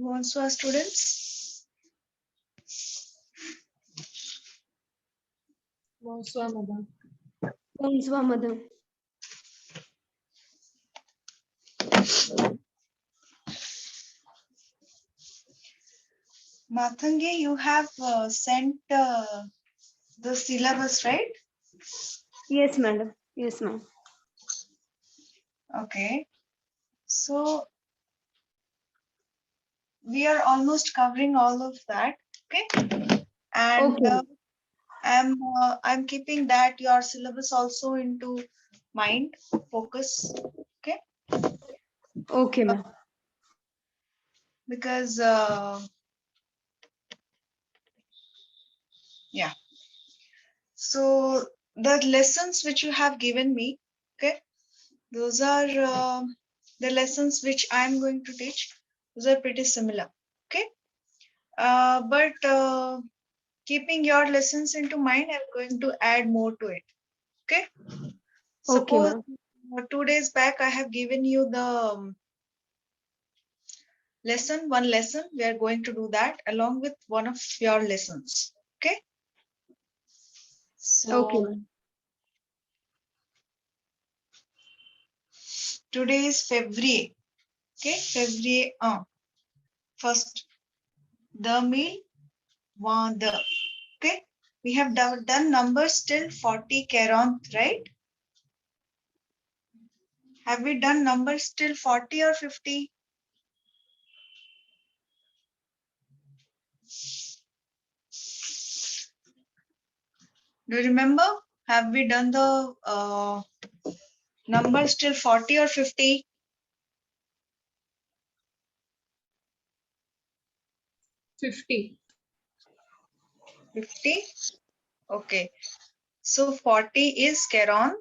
Bonsoir, students. Bonsoir, madam. Bonsoir, madam. Mathangi, you have sent the syllabus, right? Yes, madam. Yes, ma'am. Okay. So we are almost covering all of that. Okay. And Okay. I'm keeping that your syllabus also into mind focus. Okay. Okay, ma'am. Because yeah. So the lessons which you have given me, okay, those are the lessons which I'm going to teach. Those are pretty similar. Okay. But keeping your lessons into mind, I'm going to add more to it. Okay. Okay, Suppose ma'am. 2 days back, I have given you the one lesson. We are going to do that along with one of your lessons. Okay. So Okay, ma'am. today is February. Okay. February. First, the meal, the. Okay. We have done numbers till 40 Caronth, right? Have we done numbers till 40 or 50? Do you remember? Have we done the numbers till 40 or 50? 50. 50? Okay. So 40 is Caronth,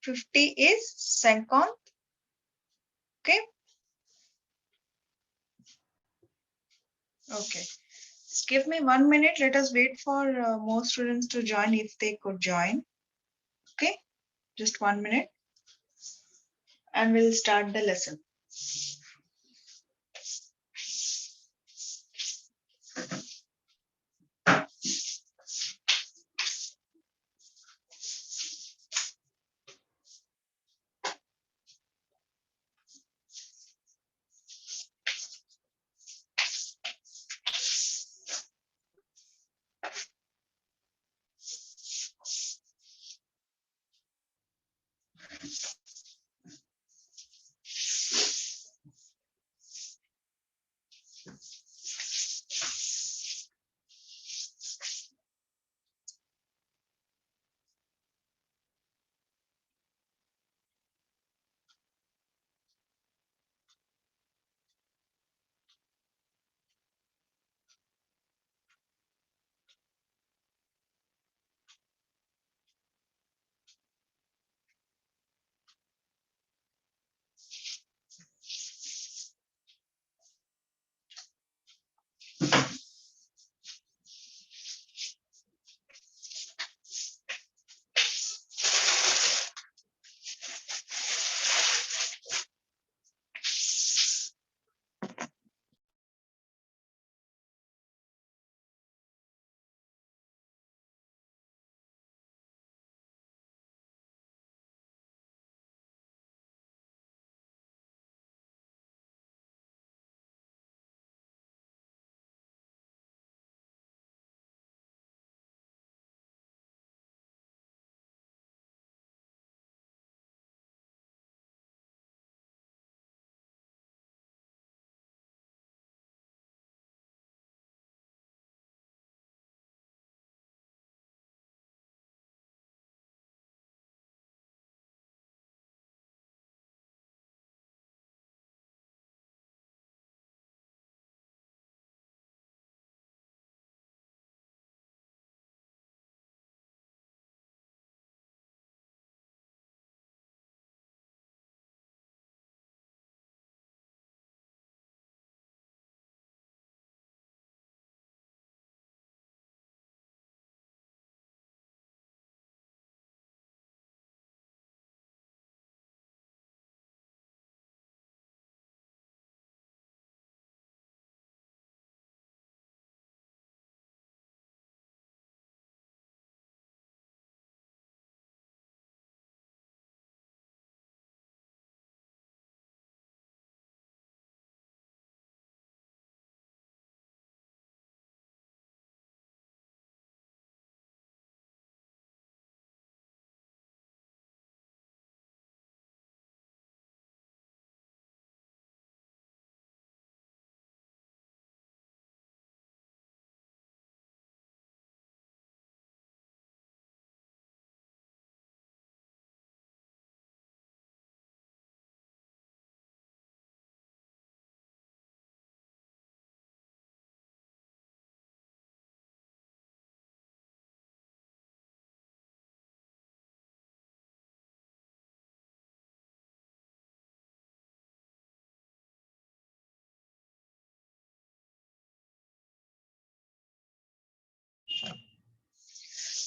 50 is Cinquante. Okay. Okay. Just give me 1 minute. Let us wait for more students to join if they could join. Okay. Just 1 minute. And we'll start the lesson.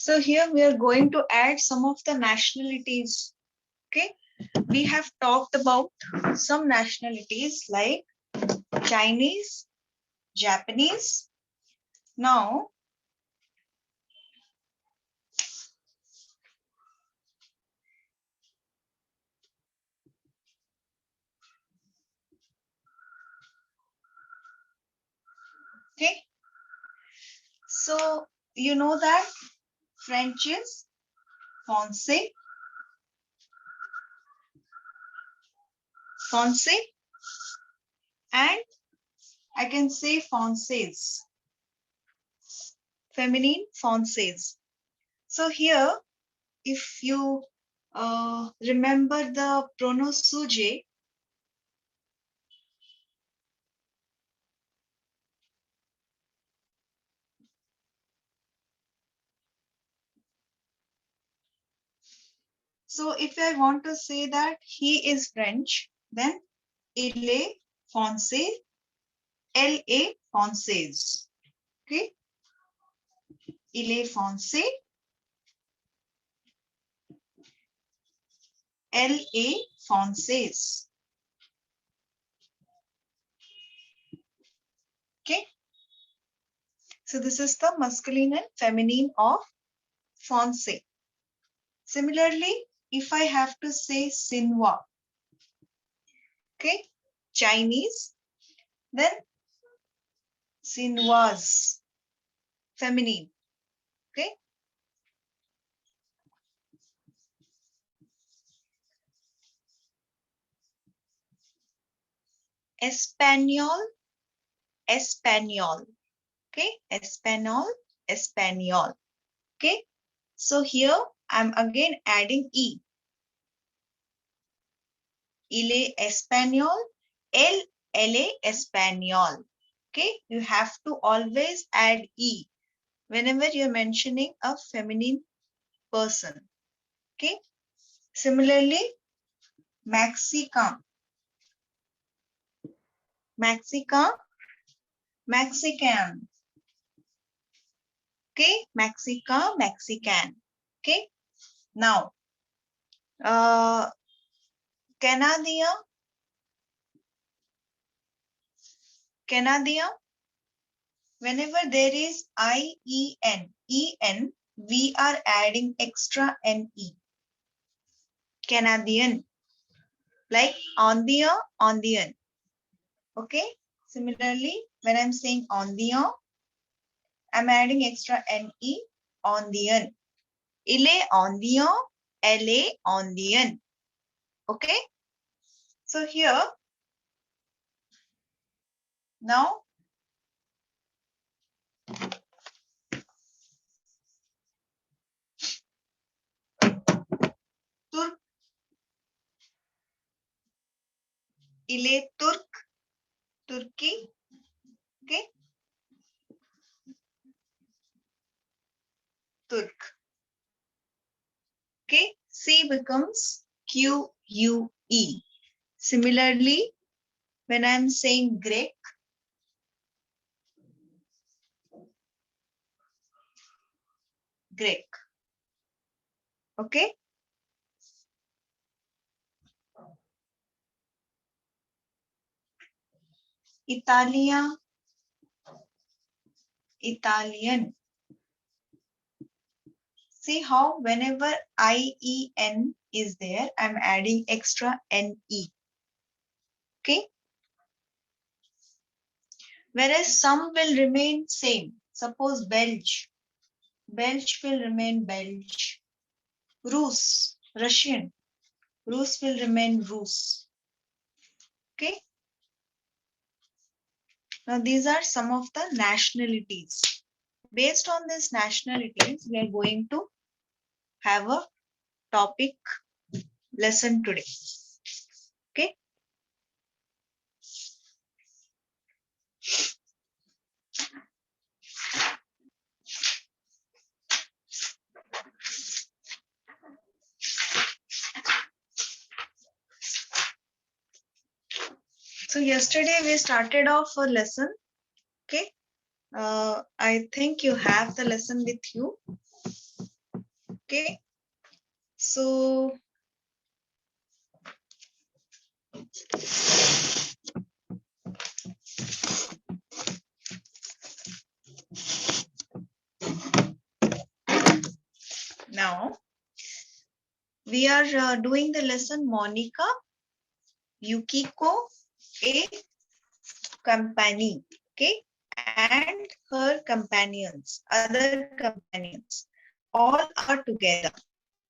So here we are going to add some of the nationalities. Okay, we have talked about some nationalities like Chinese, Japanese. Now, okay, so you know that French is français, français, and I can say française, feminine française. So here, if you remember the pronoun sujet, so if I want to say that he is French, then il est français, elle est française. Okay, il est français, elle est française. Okay, so this is the masculine and feminine of français. Similarly, if I have to say Sinwa, okay, Chinese, then Sinwas, feminine. Okay, Espanol, Espanol. Okay, Espanol, Espanol. Okay, so here I'm again adding E. Il est espagnol, elle est espagnol. Okay, you have to always add E whenever you're mentioning a feminine person. Okay, similarly, Mexican, Mexican, Mexican. Okay, Mexican, Mexican. Okay, now, Canadian, Canadian. Whenever there is en, we are adding extra ne. Canadian, like onion. Okay. Similarly, when I'm saying onion, I'm adding extra ne, onion. Il est onion, elle est onion. Okay. So here, now, Turk, il est Turk, Turkey. Okay. Turk. Okay. C becomes Q-U-E. Similarly, when I'm saying Greek, Greek. Okay. Italia, Italian. See how whenever IEN is there, I'm adding extra NE. Okay. Whereas some will remain same. Suppose Belge. Belge will remain Belge. Rus, Russian. Rus will remain Rus. Okay. Now these are some of the nationalities. Based on these nationalities, we are going to have a topic lesson today. Okay. So yesterday we started off a lesson. Okay. I think you have the lesson with you. Okay. So now we are doing the lesson Monica, Yukiko, a company, okay, and her companions, other companions, all are together,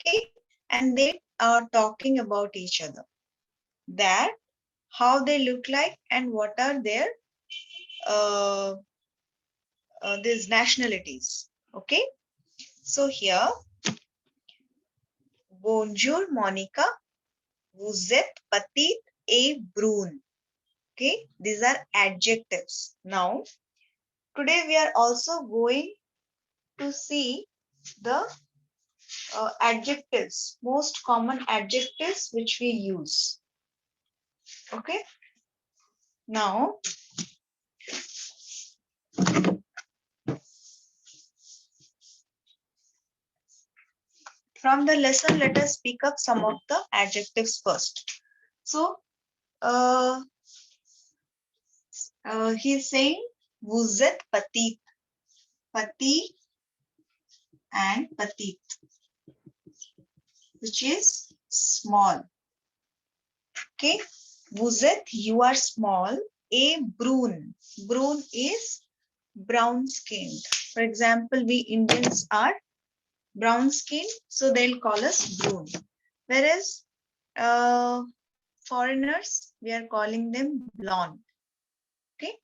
okay, and they are talking about each other, that how they look like and what are their uh, these nationalities, okay. So here, bonjour Monica, vous êtes petite et brune, okay, these are adjectives. Now today we are also going to see the adjectives, most common adjectives which we use. Okay. Now, from the lesson, let us pick up some of the adjectives first. So, he's saying, vous êtes petite, petit and petite, which is small. Okay. Vous êtes, you are small. A brune. Brune is brown skinned. For example, we Indians are brown skin, so they'll call us brune. Whereas foreigners, we are calling them blonde. Okay.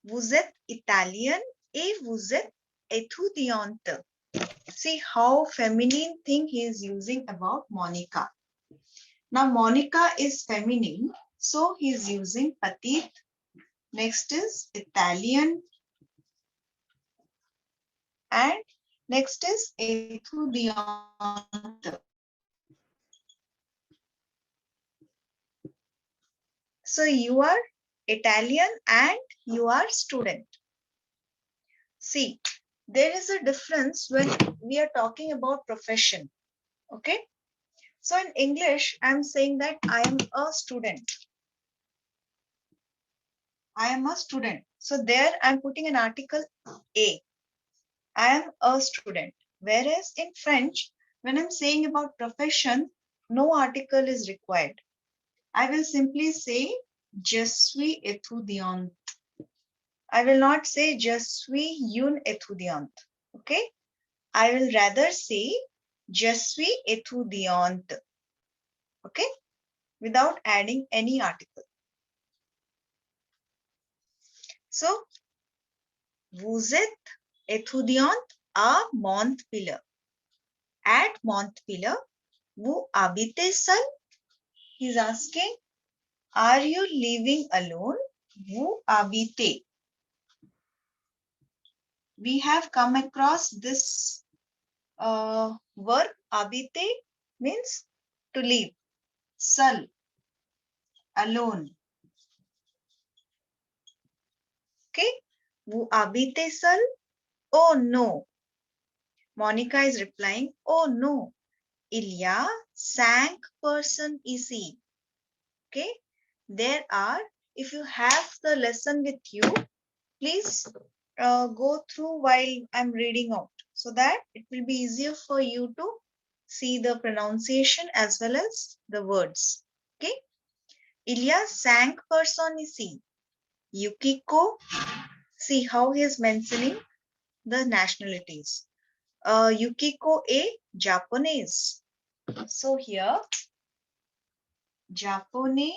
Vous êtes Italian et vous êtes étudiante. See how feminine thing he is using about Monica. Now Monica is feminine, so he is using petite. Next is Italian, and next is étudiante. So you are Italian and you are student. See, there is a difference when we are talking about profession. Okay. So in English, I'm saying that I am a student. I am a student. So there I'm putting an article a. I am a student. Whereas in French, when I'm saying about profession, no article is required. I will simply say je suis étudiant. I will not say je suis une étudiante. Okay. I will rather say je suis étudiante. Okay. Without adding any article. So, vous êtes étudiante à Montpellier. At Montpellier, vous habitez seul? He's asking, are you living alone? Vous habitez. We have come across this verb habiter means to live. Seul, alone. Okay. Vous habitez seul? Oh no. Monica is replying, oh no. Il y a 5 personnes ici. Okay. There are, if you have the lesson with you, please go through while I'm reading out so that it will be easier for you to see the pronunciation as well as the words. Okay. Il y a 5 personnes ici. Yukiko, see how he is mentioning the nationalities. Yukiko est Japanese. So here, Japanese.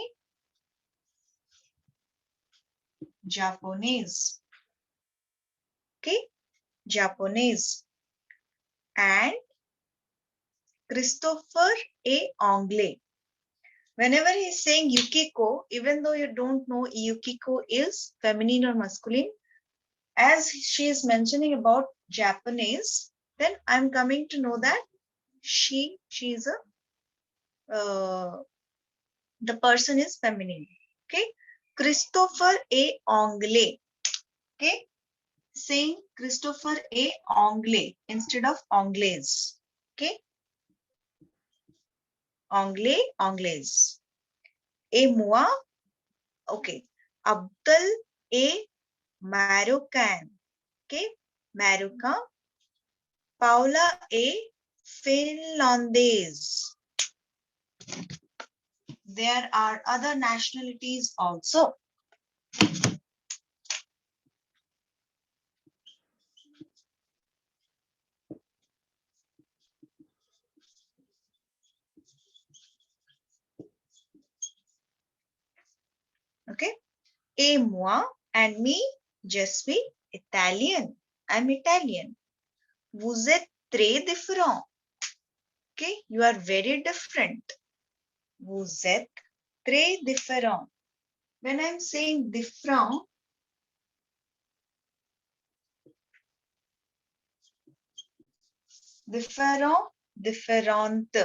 Okay, Japanese. And Christopher est Anglais. Whenever he's saying Yukiko, even though you don't know Yukiko is feminine or masculine, as she is mentioning about Japanese, then I'm coming to know that she is a the person is feminine. Okay, Christopher est Anglais. Okay, saying Christopher est Anglais instead of Anglaise. Okay. Anglais, anglaise. Et moi, okay. Abdul est marocain. Okay. Marocain. Paula est finlandaise. There are other nationalities also. Okay. Et moi, and me, je suis Italian. I'm Italian. Vous êtes très différent. Okay. You are very different. Vous êtes très différent. When I'm saying different, different, different.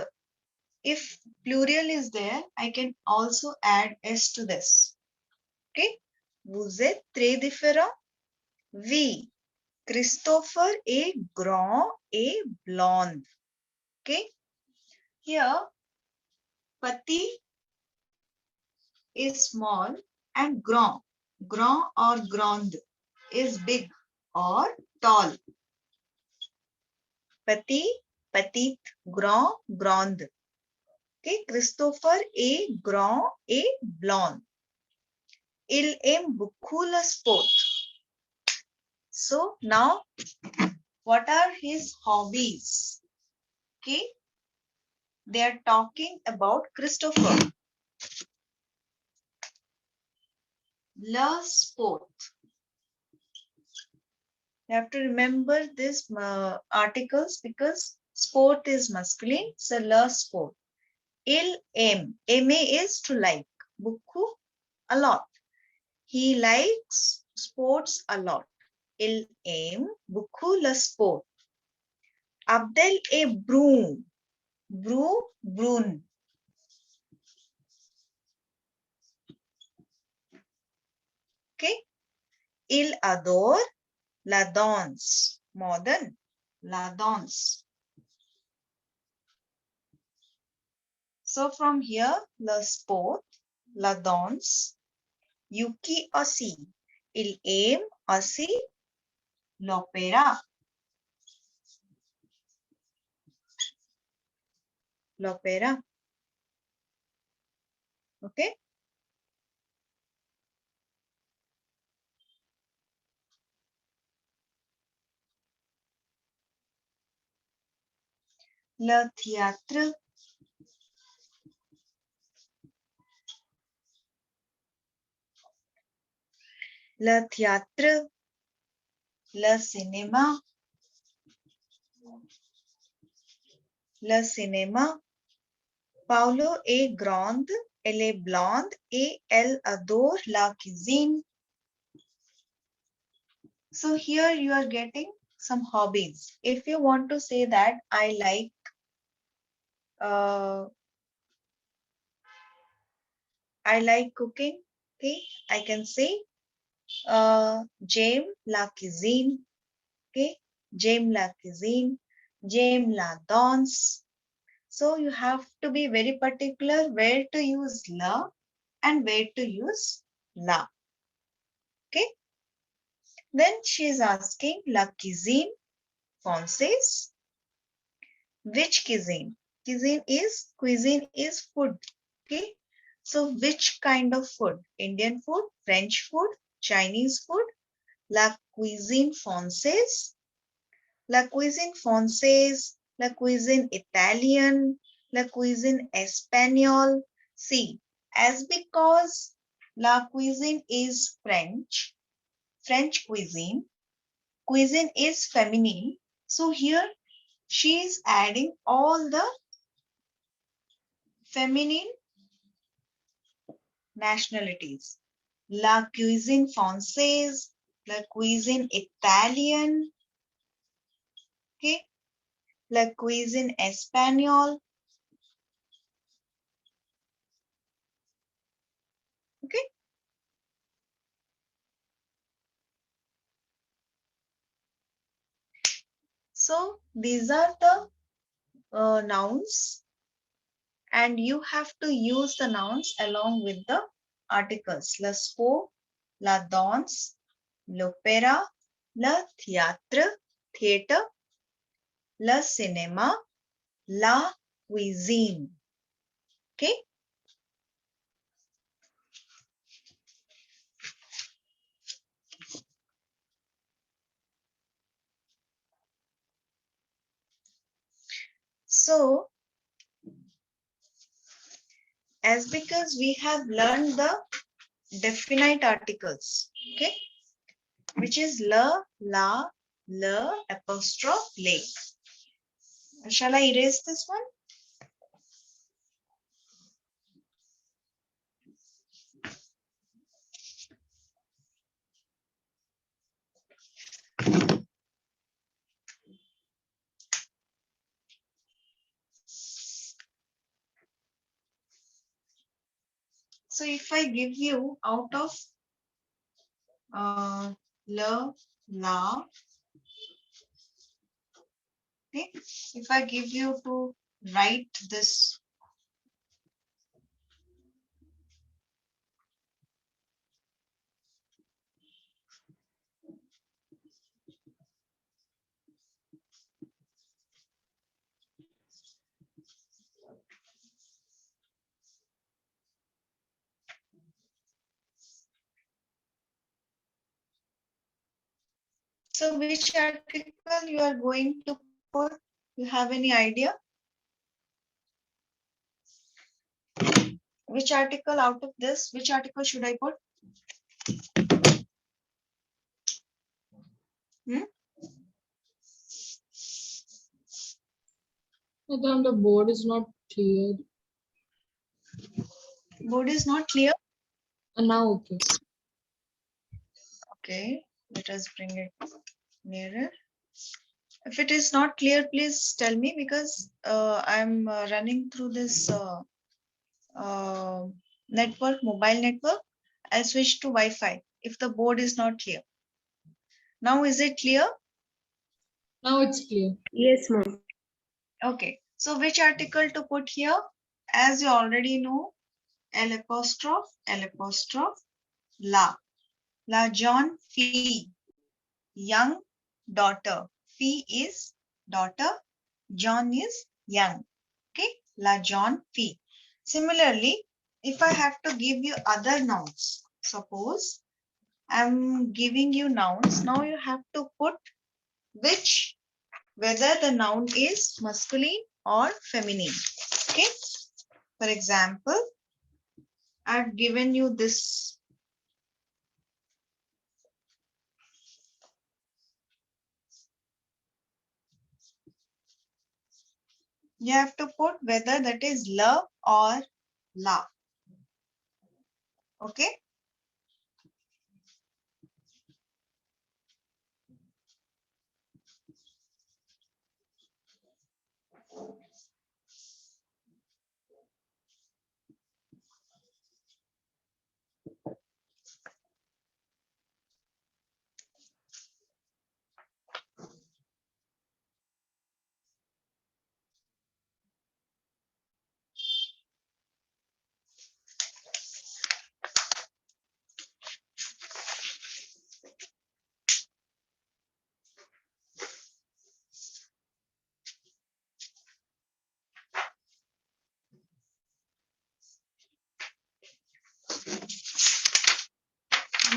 If plural is there, I can also add S to this. Okay. Vous êtes très différent. Oui. Christopher est grand et blonde. Okay. Here, Pati is small and grand. Grand or grande is big or tall. Pati, petite, grand, grande. Okay. Christopher est grand et blond. Il aime beaucoup le sport. So now, what are his hobbies? Okay. They are talking about Christopher. Le sport. You have to remember these articles because sport is masculine. So le sport. Il aime. Aimer is to like. Beaucoup, a lot. He likes sports a lot. Il aime beaucoup le sport. Abdel est brun. Brun. Okay. Il adore la danse. Modern. La danse. So from here, le sport, la danse, Yuki aussi. Il aime aussi l'opéra. L'opéra. Okay. Le théâtre. Le théâtre. Le cinéma. Le cinéma. Paulo est grande, elle est blonde et elle adore la cuisine. So here you are getting some hobbies. If you want to say that I like cooking, okay, I can say j'aime la cuisine, okay, j'aime la cuisine, j'aime la danse. So you have to be very particular where to use la and where to use la. Okay. Then she is asking la cuisine française. Which cuisine? Cuisine is food. Okay. So which kind of food? Indian food, French food, Chinese food? La cuisine française. La cuisine française, la cuisine italienne, la cuisine espagnole. See, as because la cuisine is French cuisine is feminine. So here she is adding all the feminine nationalities. La cuisine française, la cuisine italienne, okay, la cuisine espagnole. Okay. So these are the nouns, and you have to use the nouns along with the articles. Le sport, la danse, l'opéra, le théâtre, theatre, le cinéma, la cuisine. Okay. So, as because we have learned the definite articles, okay, which is le, la, le, apostrophe, le. Shall I erase this one? So if I give you out of le, la, okay, if I give you to write this, so which article you are going to put? You have any idea? Which article out of this, which article should I put? Hmm? Madam, the board is not clear. Board is not clear. Now, okay. Okay, let us bring it nearer. If it is not clear, please tell me, because I'm running through this network, mobile network. I'll switch to Wi-Fi if the board is not clear. Now, is it clear? Now it's clear. Yes, ma'am. Okay. So which article to put here? As you already know, L apostrophe, la. La John Fee, young daughter. Fee is daughter. John is young. Okay. La John Fee. Similarly, if I have to give you other nouns, suppose I'm giving you nouns. Now you have to put which, whether the noun is masculine or feminine. Okay. For example, I've given you this. You have to put whether that is la or la. Okay.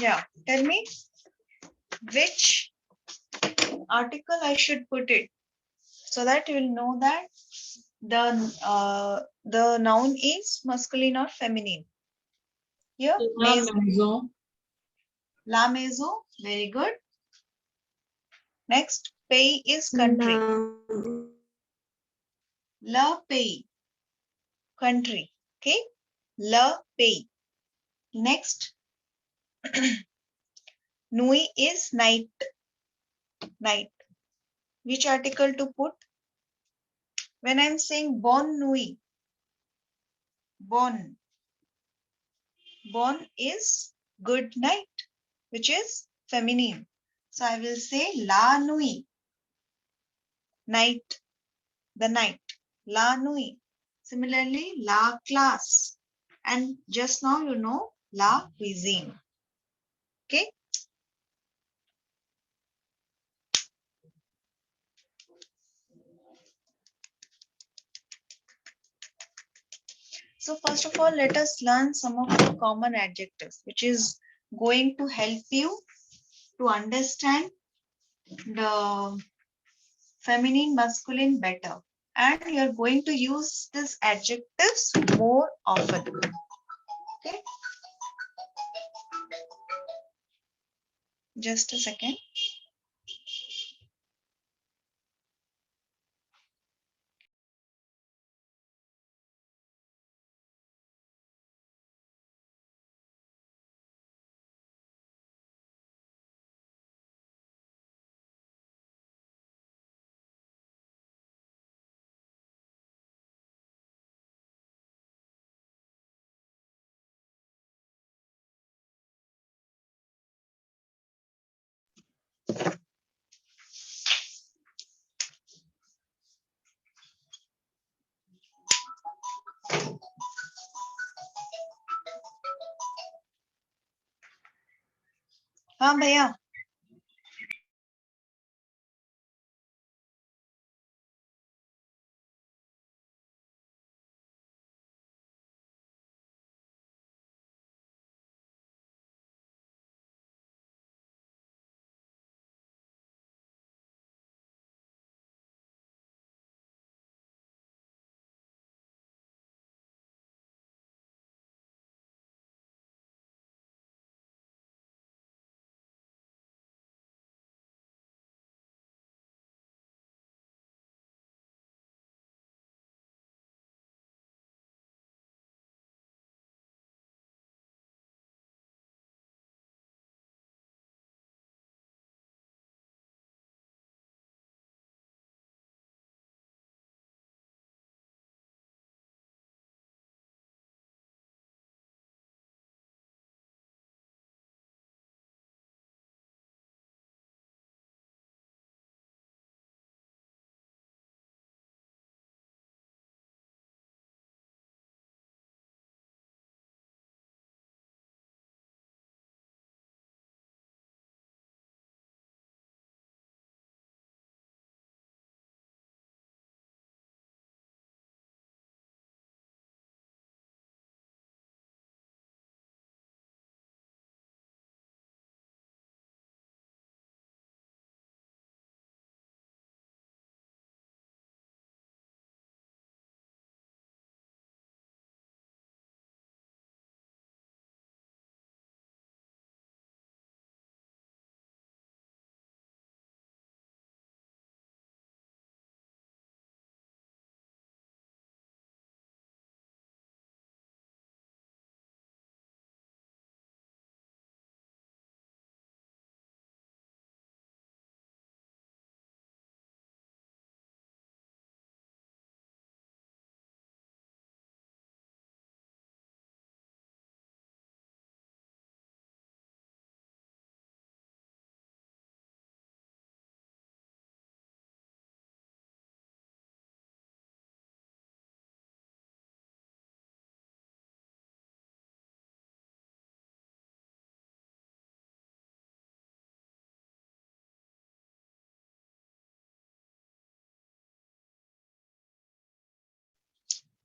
Yeah. Tell me which article I should put it, so that you will know that the noun is masculine or feminine. Here, La maison. la maison. Very good. Next, pays is country. La pays, country. Okay. La pays. Next, nuit is night. Night. Which article to put? When I'm saying bonne nuit, bonne. Bonne is good night, which is feminine. So I will say la nuit, night, the night. La nuit. Similarly, la classe. And just now you know la cuisine. Okay. So first of all, let us learn some of the common adjectives, which is going to help you to understand the feminine, masculine better. And you're going to use these adjectives more often. Okay. Just a second. हाँ भैया.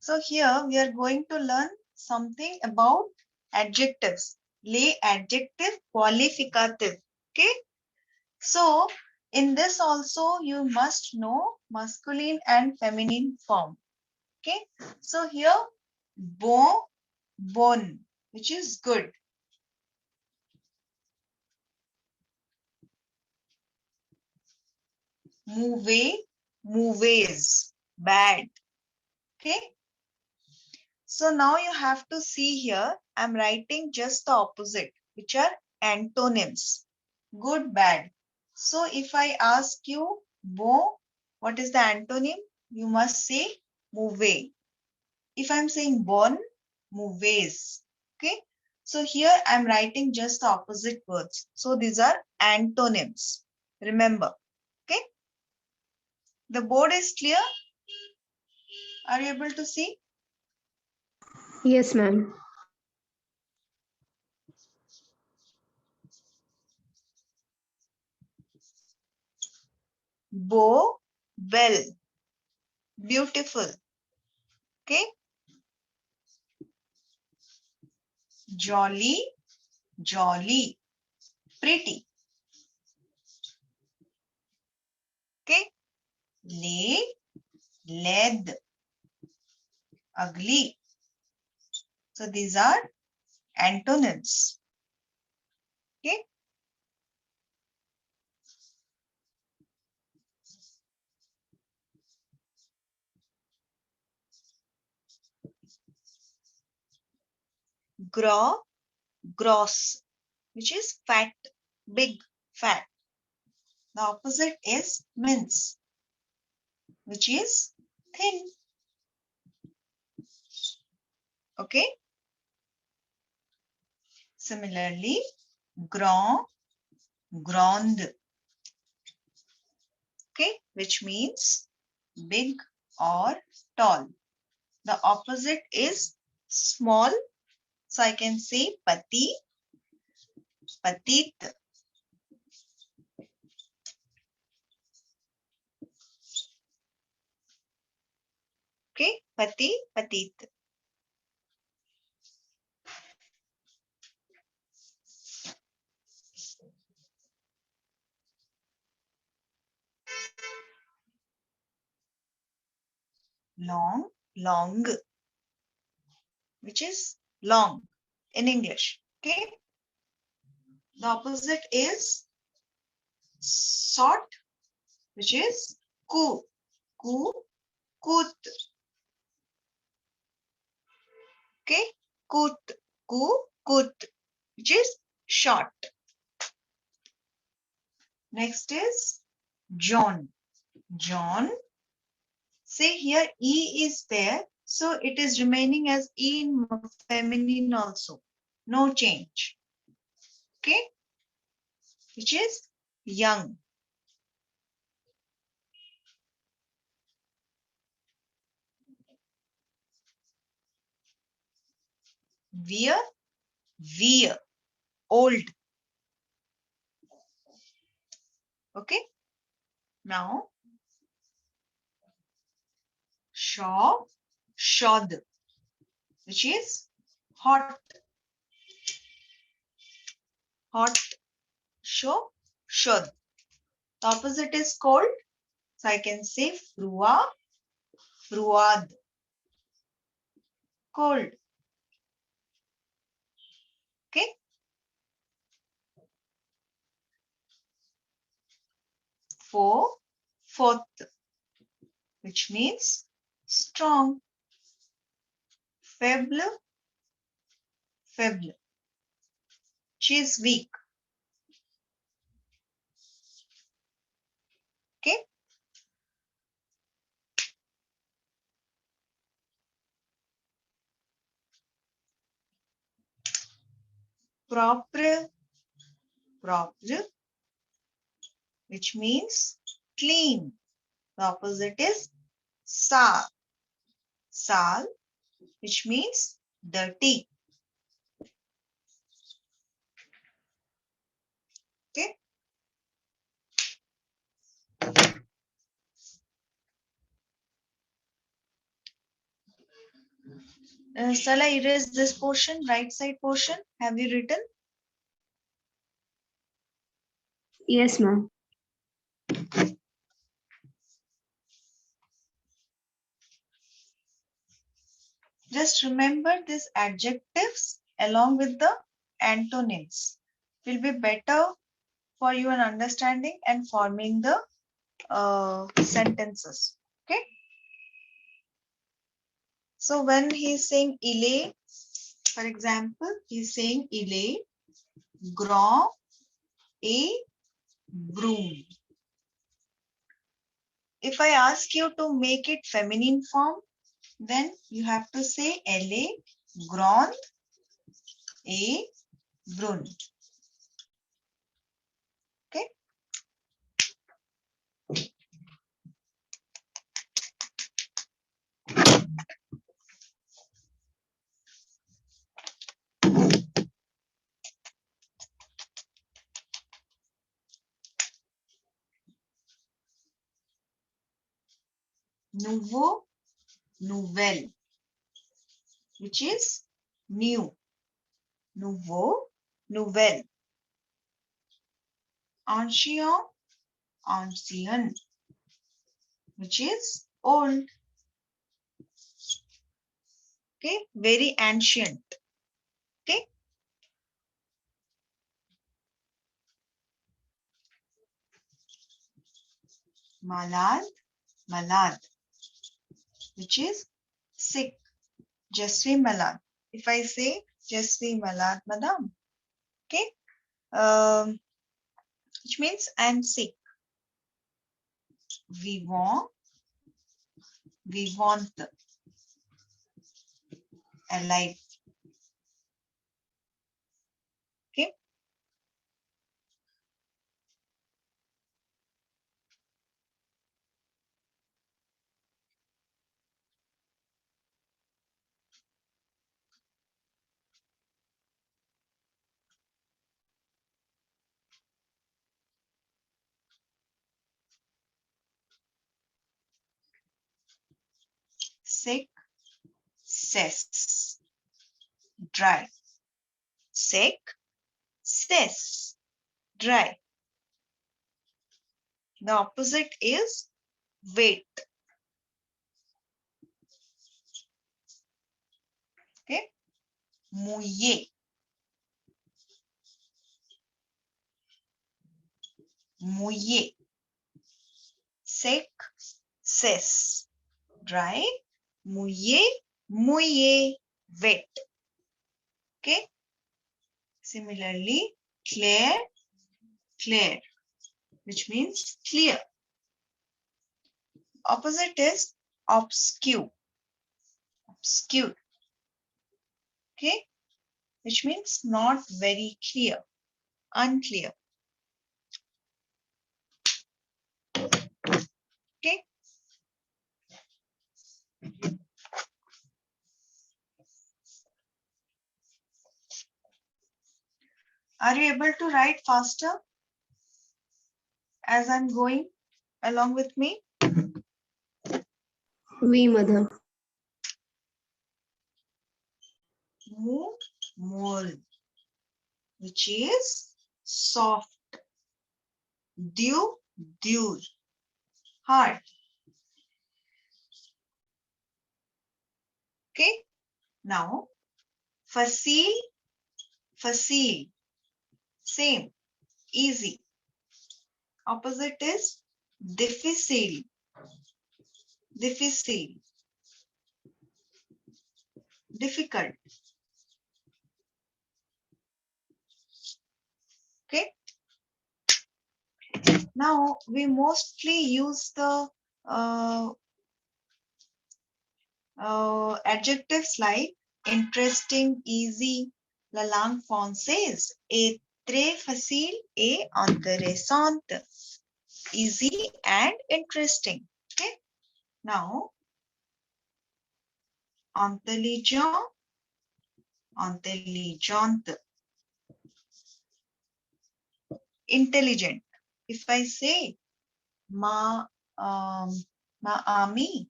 So here we are going to learn something about adjectives. Les adjective qualificative. Okay. So in this also you must know masculine and feminine form. Okay. So here bon, bon, which is good. Mouve, mouvaise, bad. Okay. So now you have to see here, I'm writing just the opposite, which are antonyms. Good, bad. So if I ask you, bon, what is the antonym? You must say mauvaise. If I'm saying bon, mauvaise. Okay. So here I'm writing just the opposite words. So these are antonyms. Remember. Okay. The board is clear. Are you able to see? Yes, ma'am. Bow, well, beautiful. Okay. Jolly, jolly, pretty. Okay. Lay, lead, ugly. So these are antonyms. Okay. Grow, gross, which is fat, big, fat. The opposite is mince, which is thin. Okay. Similarly, grand, grand. Okay, which means big or tall. The opposite is small. So I can say pati, patit. Okay, pati, patit. Long, long, which is long in English. Okay, the opposite is short, which is ku, ku, kut. Okay, kut, ku, kut, which is short. Next is John. John. Say here E is there. So it is remaining as E in feminine also. No change. Okay. Which is young. Wear, wear. Old. Okay. Now, shaw, shod, which is hot. Hot, show, shod. The opposite is cold. So I can say frua, fruad. Cold. Okay. Four, fourth, which means strong. Faible, faible. She is weak. Okay. Propre, propre, which means clean. The opposite is sal, sal, which means dirty. Okay. Shall I erase this portion, right side portion? Have you written? Yes, ma'am. Just remember these adjectives along with the antonyms. Will be better for you in understanding and forming the sentences. Okay. So when he's saying ile, for example, he's saying ile, grand, a broom. If I ask you to make it feminine form, then you have to say la, grand, a brun. Okay. Nouveau, nouvelle, which is new. Nouveau, nouvelle. Ancien, ancien, which is old. Okay, very ancient. Okay. Malade, malade, which is sick. Je suis malade. If I say je suis malade, madame. Okay. Which means I'm sick. Vivant, vivante, alive. Okay. Sick, cess, dry. Sick, cess, dry. The opposite is wet. Okay. Mouillé, mouillé. Sec, cess, dry. Mouillé, mouillé, wet. Okay. Similarly, clair, clear, which means clear. Opposite is obscure, obscure. Okay, which means not very clear, unclear. Okay. Are you able to write faster as I'm going along with me? Oui, mother. Mou, molle, which is soft. Dew, dur, hard. Okay. Now, facile, facile, same, easy. Opposite is difficile, difficile, difficult. Okay. Now we mostly use the adjectives like interesting, easy. La langue française est très facile et intéressante. Easy and interesting. Okay. Now, intelligent, intelligente, intelligent. If I say ma ma ami,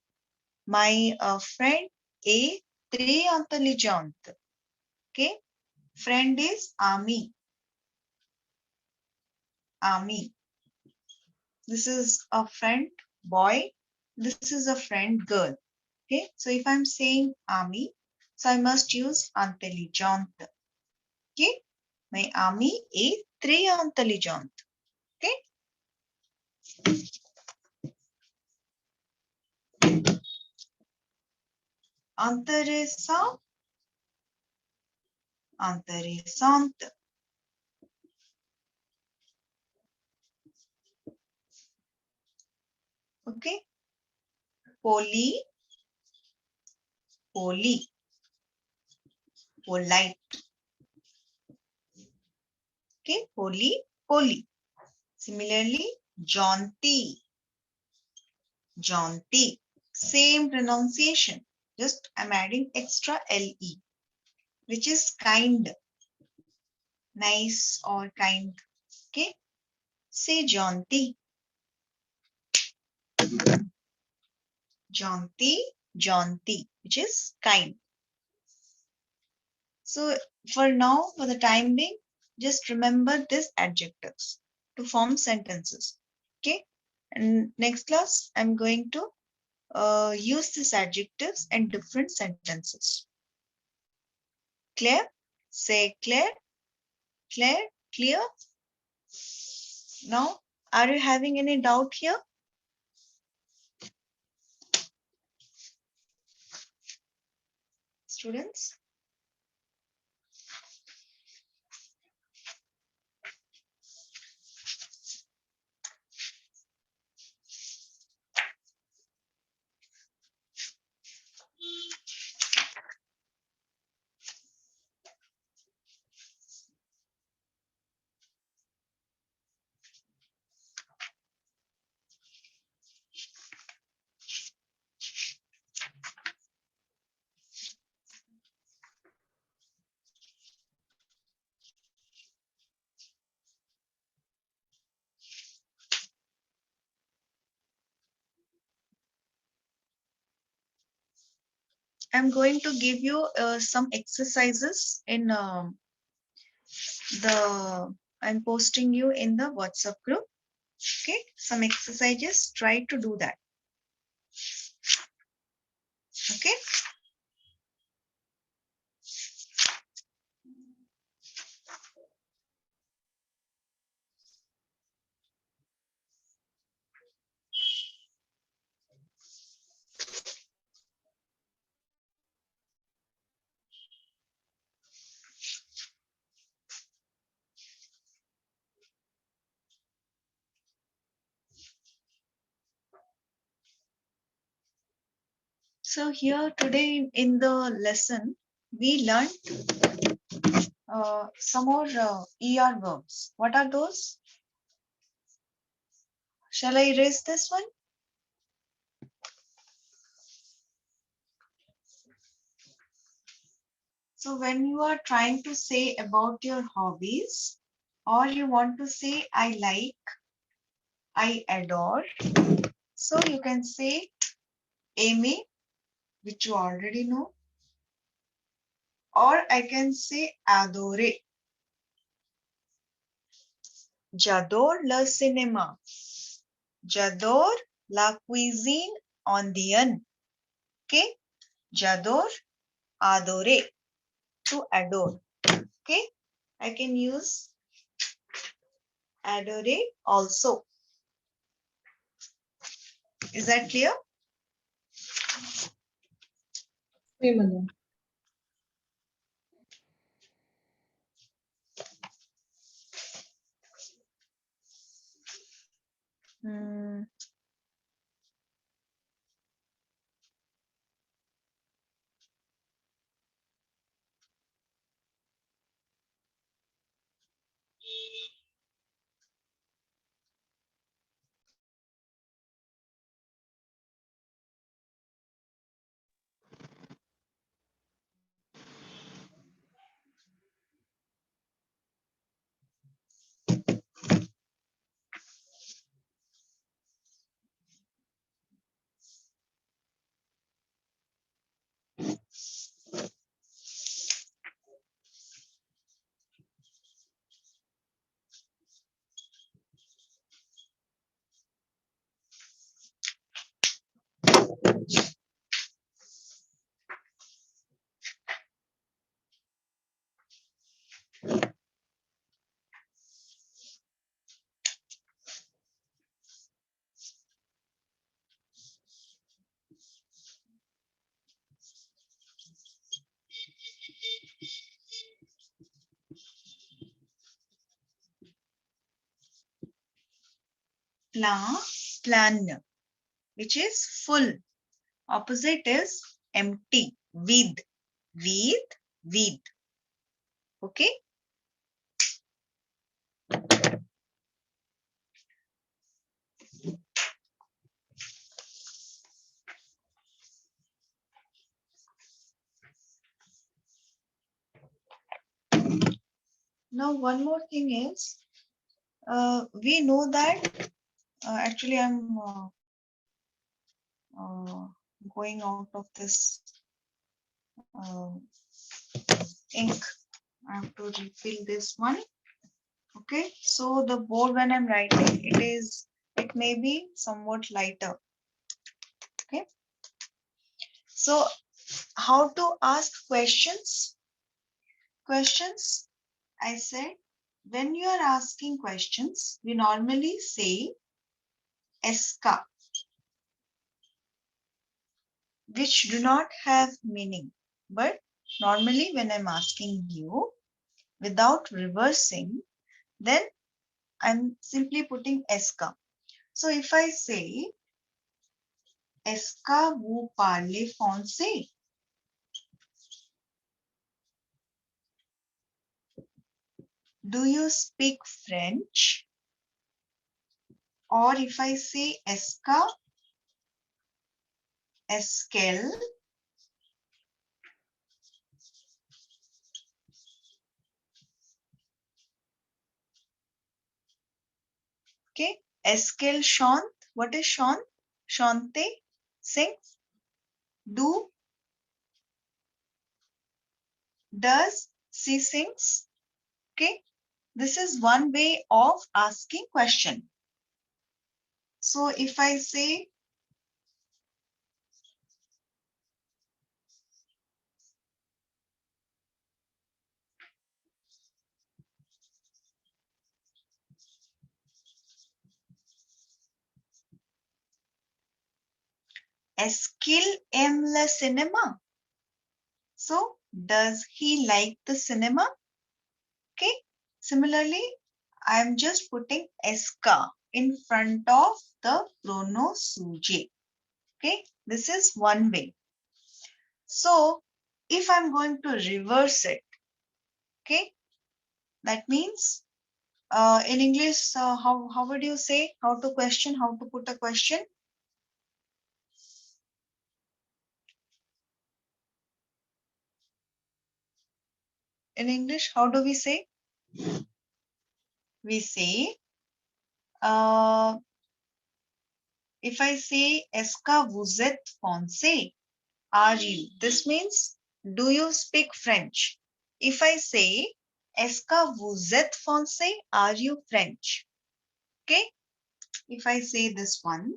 my friend est très intelligente. Okay, friend is ami, ami. This is a friend boy. This is a friend girl. Okay, so if I'm saying ami, so I must use intelligente. Okay, my ami est très intelligente. Okay. Intéressant, intéressante. Okay. Poli, poli, polite. Okay, poli, poli. Similarly, jaunty, jaunty. Same pronunciation. Just I'm adding extra le, which is kind, nice or kind. Okay, say jaunty. jaunty, jaunty, which is kind. So for now, for the time being, just remember these adjectives to form sentences. Okay. And next class, I'm going to use these adjectives in different sentences. Clear? Say clear, clear, clear. Now, are you having any doubt here? Students? I'm going to give you some exercises in I'm posting you in the WhatsApp group. Okay, some exercises. Try to do that. Okay. So here today in the lesson, we learned some more ER verbs. What are those? Shall I erase this one? So when you are trying to say about your hobbies, or you want to say I like, I adore, so you can say aimer, which you already know, or I can say adore. J'adore le cinéma. J'adore la cuisine indienne. Okay? J'adore, adore, to adore. Okay? I can use adore also. Is that clear? Same madam. Hmm. Plan, which is full. Opposite is empty, with. Okay? Now, one more thing is, we know that actually I'm going out of this ink. I have to refill this one. Okay, so the board when I'm writing, it may be somewhat lighter. Okay, so how to ask questions? Questions, I said, when you are asking questions, we normally say eska, which do not have meaning. But normally when I'm asking you without reversing, then I'm simply putting eska. So if I say, est-ce que vous parlez français? Do you speak French? Or if I say, est-ce que, est-ce qu'elle, okay, est-ce qu'elle chante? What is chante? Chante, sing. Do, does, she sings. Okay, this is one way of asking question. So if I say, est-ce qu'il aime le cinéma? So does he like the cinema? Okay, similarly, I'm just putting eska in front of the pronoun suje. Okay, this is one way. So if I'm going to reverse it, okay, that means in English, how would you say how to question, how to put a question? In English, how do we say? We say, if I say, est-ce que vous êtes français? Are you? This means, do you speak French? If I say, est-ce que vous êtes français? Are you French? Okay. If I say this one,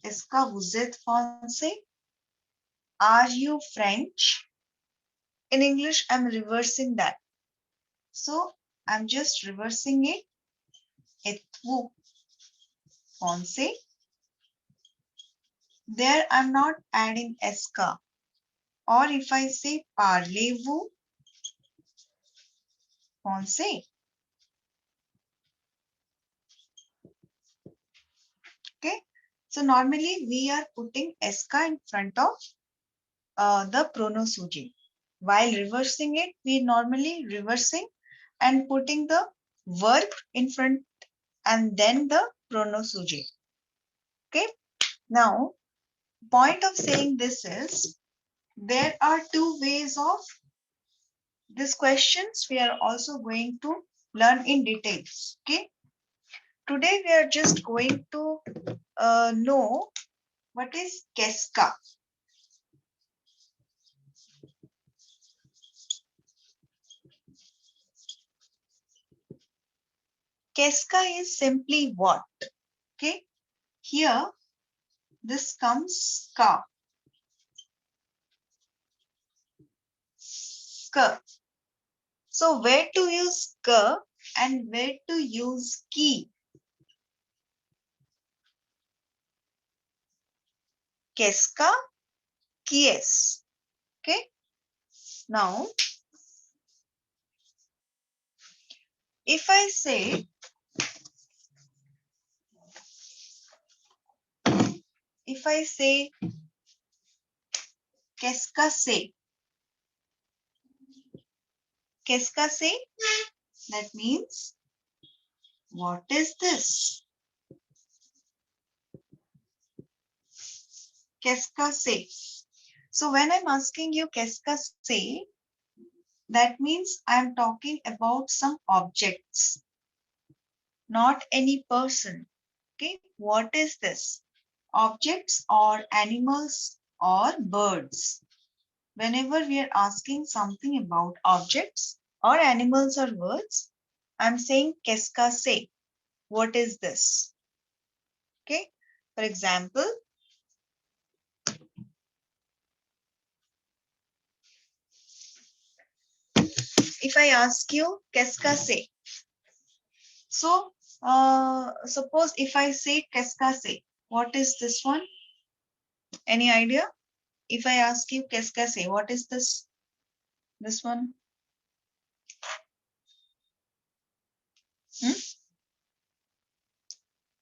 est-ce que vous êtes français? Are you French? In English, I'm reversing that. So I'm just reversing it. Êtes-vous français? There I'm not adding est-ce que. Or if I say, parlez-vous français? Okay. So normally we are putting eska in front of the pronoun suje. While reversing it, we normally reversing and putting the verb in front and then the pronoun suje. Okay. Now, point of saying this is there are two ways of these questions we are also going to learn in details. Okay. Today we are just going to know what is keska. Keska is simply what? Okay. Here, this comes ka. Sk. So where to use sk and where to use ki? Keska, kies. Okay. Now, if I say, keska se, that means what is this? Keska se. So when I'm asking you keska se, that means I'm talking about some objects, not any person. Okay, what is this? objects or animals or birds. Whenever we are asking something about objects or animals or birds, I'm saying keska se. What is this? Okay. For example, if I ask you keska se, so suppose if I say keska se, what is this one? Any idea? If I ask you keska se, what is this? This one? Hmm?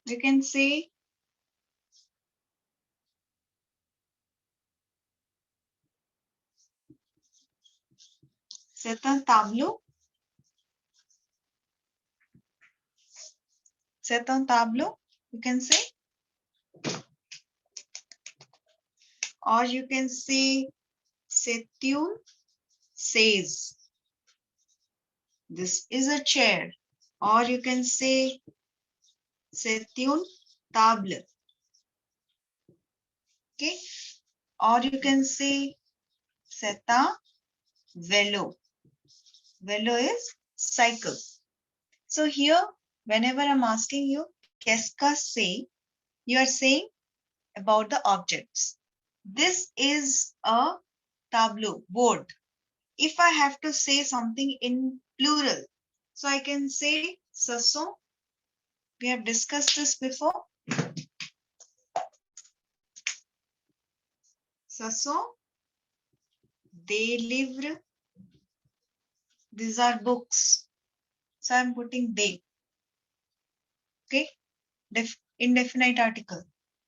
You can say c'est un tableau. C'est un tableau. You can say, or you can say c'est une chaise. This is a chair. Or you can say c'est une table. Okay. Or you can say c'est un vélo. Vélo is cycle. So here, whenever I'm asking you, qu'est-ce que c'est, you are saying about the objects. This is a tableau, board. If I have to say something in plural, so I can say ce sont. We have discussed this before. Ce sont des livres. These are books. So I'm putting they. Okay. Indefinite article.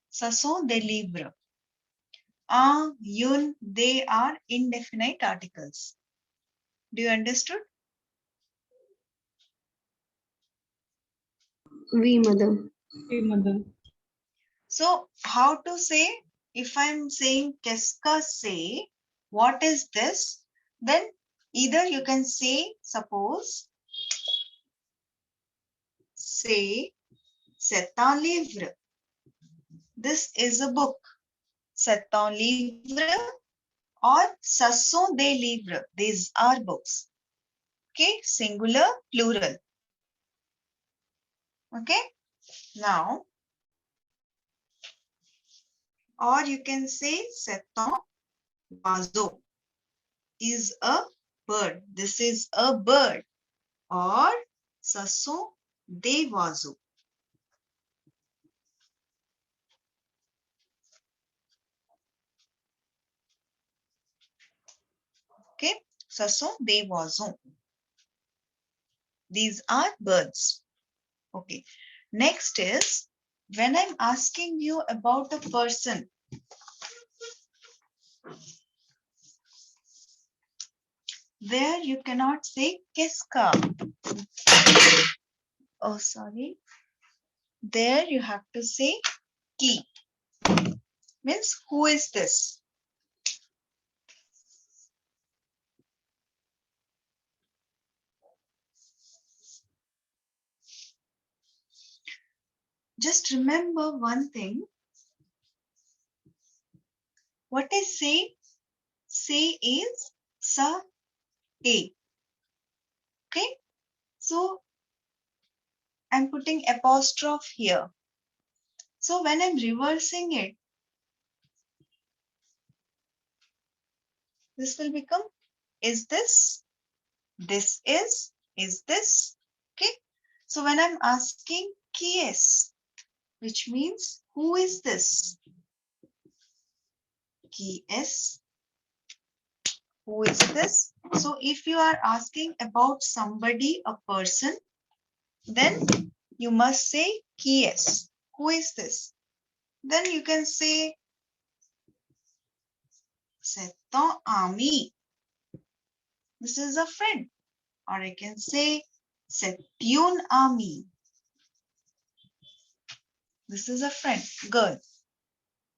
Ce sont des livres. Un, une, they are indefinite articles. Do you understood? Oui, madam. Oui, madam. So how to say, if I'm saying qu'est-ce que c'est, what is this? Then either you can say, suppose, say, c'est un livre. This is a book. C'est un livre or ce sont des livres. These are books. Okay, singular, plural. Okay, now, or you can say c'est un oiseau. Is a bird. This is a bird. Or ce sont des oiseaux. Okay, ce sont des oiseaux. These are birds. Okay, next is when I'm asking you about a person. There you cannot say kiska. Oh, sorry. There you have to say ki. Means who is this? Just remember one thing. What I say is sa a. Okay, so I'm putting apostrophe here. So when I'm reversing it, this will become is this is this. Okay, so when I'm asking qui est, which means who is this? Qui est, who is this? So if you are asking about somebody, a person, then you must say qui est, who is this? Then you can say c'est un ami. This is a friend. Or I can say c'est une amie. This is a friend, girl.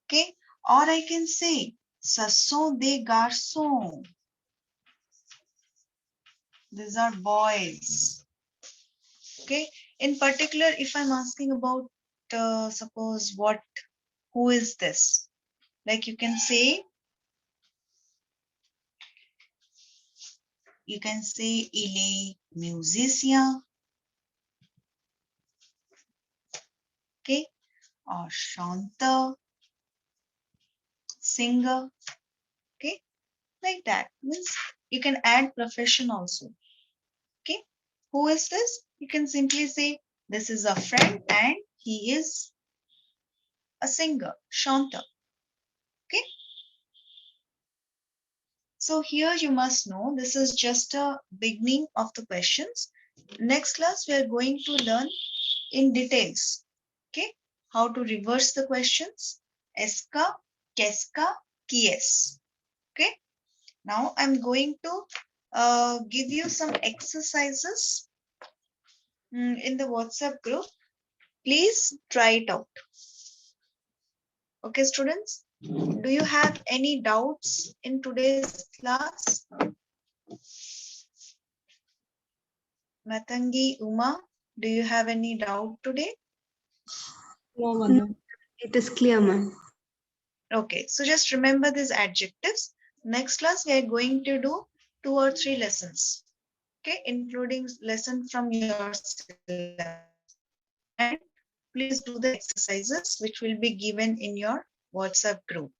Okay. Or I can say ce sont des garçons. These are boys. Okay. In particular, if I'm asking about suppose what who is this? Like you can say il est musicien. Okay, or chanteur, singer. Okay, like that. Means you can add profession also. Okay, who is this? You can simply say this is a friend and he is a singer, chanteur. Okay. So here you must know this is just a beginning of the questions. Next class we are going to learn in details. Okay, how to reverse the questions. Eska, keska, kies. Okay. Now I'm going to give you some exercises in the WhatsApp group. Please try it out. Okay, students. Do you have any doubts in today's class? Matangi, Uma, do you have any doubt today? No, madam. It is clear, ma'am. Okay, so just remember these adjectives. Next class, we are going to do 2 or 3 lessons, okay, including lesson from your syllabus. And please do the exercises which will be given in your WhatsApp group.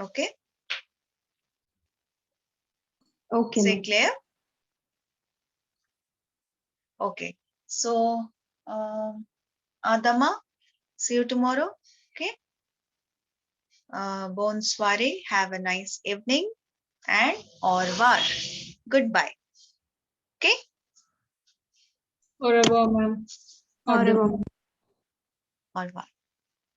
Okay, Okay, say ma'am. clear? Okay, so Adama, see you tomorrow. Okay, bon soiree, have a nice evening, and au revoir. Goodbye. Okay. Au revoir, ma'am. Au revoir. Au revoir.